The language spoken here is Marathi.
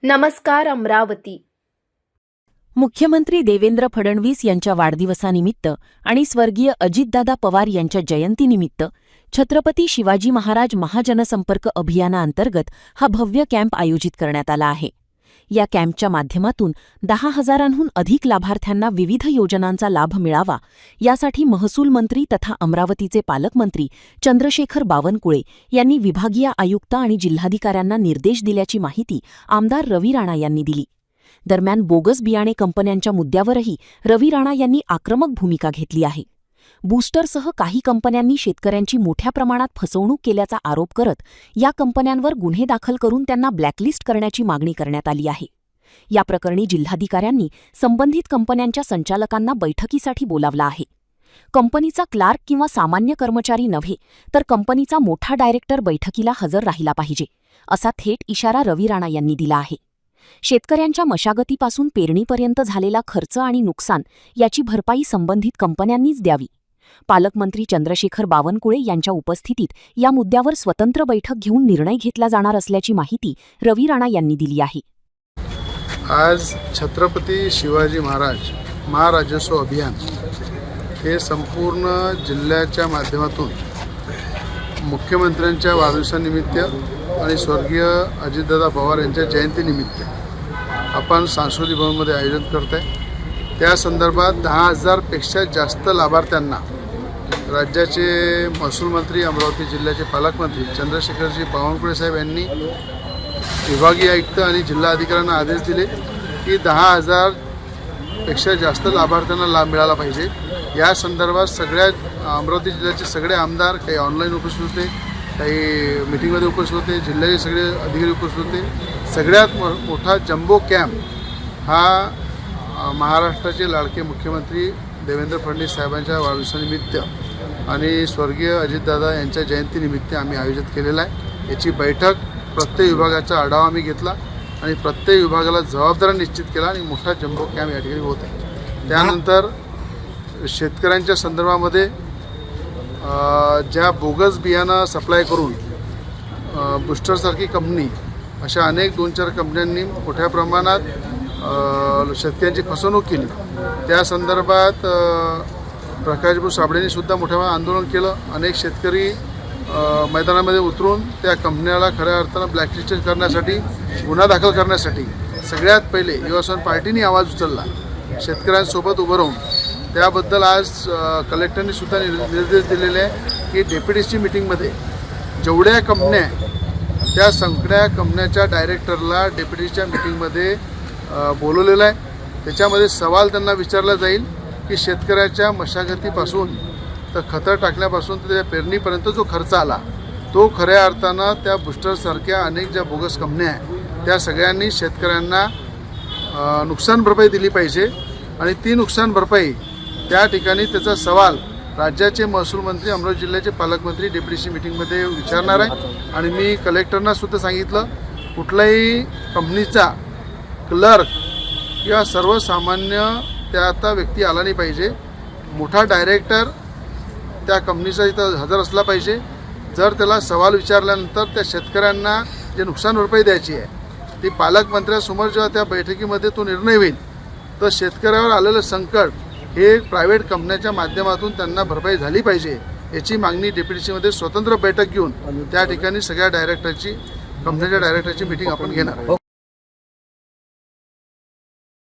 नमस्कार अमरावती। मुख्यमंत्री देवेंद्र फडणवीस यांच्या वाढदिवसानिमित्त आणि स्वर्गीय अजितदादा पवार यांच्या जयंतीनिमित्त छत्रपती शिवाजी महाराज महाजनसंपर्क अभियानाअंतर्गत हा भव्य कॅम्प आयोजित करण्यात आला आहे। या कॅम्पच्या माध्यमातून 10,000हून अधिक लाभार्थ्यांना विविध योजनांचा लाभ मिळावा यासाठी महसूल मंत्री तथा अमरावतीचे पालकमंत्री चंद्रशेखर बावनकुळे यांनी विभागीय आयुक्त आणि जिल्हाधिकाऱ्यांना निर्देश दिल्याची माहिती आमदार रवी राणा यांनी दिली। दरम्यान बोगस बियाणे कंपन्यांच्या मुद्द्यावरही रवी राणा यांनी आक्रमक भूमिका घेतली आहे। बूस्टरसह काही कंपन्यांनी शेतकऱ्यांची मोठ्या प्रमाणात फसवणूक केल्याचा आरोप करत या कंपन्यांवर गुन्हे दाखल करून त्यांना ब्लॅकलिस्ट करण्याची मागणी करण्यात आली आहे। या प्रकरणी जिल्हाधिकाऱ्यांनी संबंधित कंपन्यांच्या संचालकांना बैठकीसाठी बोलावलं आहे। कंपनीचा क्लार्क किंवा सामान्य कर्मचारी नव्हे तर कंपनीचा मोठा डायरेक्टर बैठकीला हजर राहिला पाहिजे, असा थेट इशारा रवी राणा यांनी दिला आहे। शेतकऱ्यांच्या मशागतीपासून पेरणीपर्यंत झालेला खर्च आणि नुकसान याची भरपाई संबंधित कंपन्यांनीच द्यावी। पालकमंत्री चंद्रशेखर बावनकुळे यांच्या उपस्थितीत या मुद्द्यावर स्वतंत्र बैठक घेऊन निर्णय घेतला जाणार असल्याची माहिती रवी राणा यांनी दिली आहे। आज छत्रपती शिवाजी महाराज महाराजोत्सव अभियान हे संपूर्ण जिल्ह्याच्या माध्यमातून मुख्यमंत्र्यांच्या वाढदिवसानिमित्त आणि स्वर्गीय अजितदादा पवार यांच्या जयंतीनिमित्त आपण सांस्कृतिक भवनमध्ये आयोजन करत आहे। त्या संदर्भात 10,000 पेक्षा जास्त लाभार्थ्यांना राज्याचे महसूल मंत्री अमरावती जिल्ह्याचे पालकमंत्री चंद्रशेखरजी बावनकुळे साहेब यांनी विभागीय आयुक्त आणि जिल्हा अधिकाऱ्यांना आदेश दिले की 10,000 पेक्षा जास्त लाभार्थ्यांना लाभ मिळाला पाहिजे। या संदर्भात सगळ्या अमरावती जिल्ह्याचे सगळे आमदार काही ऑनलाईन उपस्थित होते, काही मीटिंगमध्ये उपस्थित होते, जिल्ह्याचे सगळे अधिकारी उपस्थित होते। सगळ्यात मोठा जम्बो कॅम्प हा महाराष्ट्राचे लाडके मुख्यमंत्री देवेंद्र फडणवीस साहेबांच्या वाढदिवसानिमित्त आणि स्वर्गीय अजितदादा यांच्या जयंतीनिमित्त आम्ही आयोजित केलेला आहे। याची बैठक प्रत्येक विभागाचा आढावा आम्ही घेतला आणि प्रत्येक विभागाला जबाबदाऱ्या निश्चित केला आणि मोठा जम्बो कॅम्प या ठिकाणी होत आहे। त्यानंतर शेतकऱ्यांच्या संदर्भामध्ये ज्या बोगस बियाणं सप्लाय करून बूस्टरसारखी कंपनी अशा अनेक 2-4 कंपन्यांनी मोठ्या प्रमाणात शेतकऱ्यांची फसवणूक केली, त्या संदर्भात प्रकाशभाऊ साबळेंनी सुद्धा मोठ्या प्रमाणात आंदोलन केलं। अनेक शेतकरी मैदानामध्ये उतरून त्या कंपन्याला खऱ्या अर्थानं ब्लॅकलिस्ट करण्यासाठी, गुन्हा दाखल करण्यासाठी सगळ्यात पहिले युवासन पार्टीने आवाज उचलला, शेतकऱ्यांसोबत उभं राहून। त्याबद्दल आज कलेक्टरनी सुद्धा निर्देश दिलेले आहे की डेप्युटीची मीटिंगमध्ये जेवढ्या कंपन्या त्या सगळ्या कंपन्याच्या डायरेक्टरला डेप्युटीच्या मीटिंगमध्ये बोलवलेलं आहे। त्याच्यामध्ये सवाल त्यांना विचारला जाईल की शेतकऱ्याच्या मशागतीपासून तर खतं टाकण्यापासून तर त्या पेरणीपर्यंत जो खर्च आला तो खऱ्या अर्थानं त्या बूस्टरसारख्या अनेक ज्या बोगस कंपन्या आहेत त्या सगळ्यांनी शेतकऱ्यांना नुकसान भरपाई दिली पाहिजे आणि ती नुकसान भरपाई त्या ठिकाणी त्याचा सवाल राज्याचे महसूल मंत्री अमरावती जिल्ह्याचे पालकमंत्री डेप्युटीची मीटिंगमध्ये विचारणार आहे। आणि मी कलेक्टरना सुद्धा सांगितलं कुठल्याही कंपनीचा क्लर्क किंवा सर्वसामान्य त्या व्यक्ती आला नाही पाहिजे, मोठा डायरेक्टर त्या कंपनीचा इथं हजर असला पाहिजे। जर त्याला सवाल विचारल्यानंतर त्या शेतकऱ्यांना जे नुकसान भरपाई द्यायची आहे ती पालकमंत्र्यांसमोर जेव्हा त्या बैठकीमध्ये तो निर्णय होईल तर शेतकऱ्यावर आलेलं संकट हे प्रायव्हेट कंपन्याच्या माध्यमातून त्यांना भरपाई झाली पाहिजे याची मागणी डेप्युटीमध्ये स्वतंत्र बैठक घेऊन त्या ठिकाणी सगळ्या कंपन्याच्या डायरेक्टरची मीटिंग आपण घेणार आहे।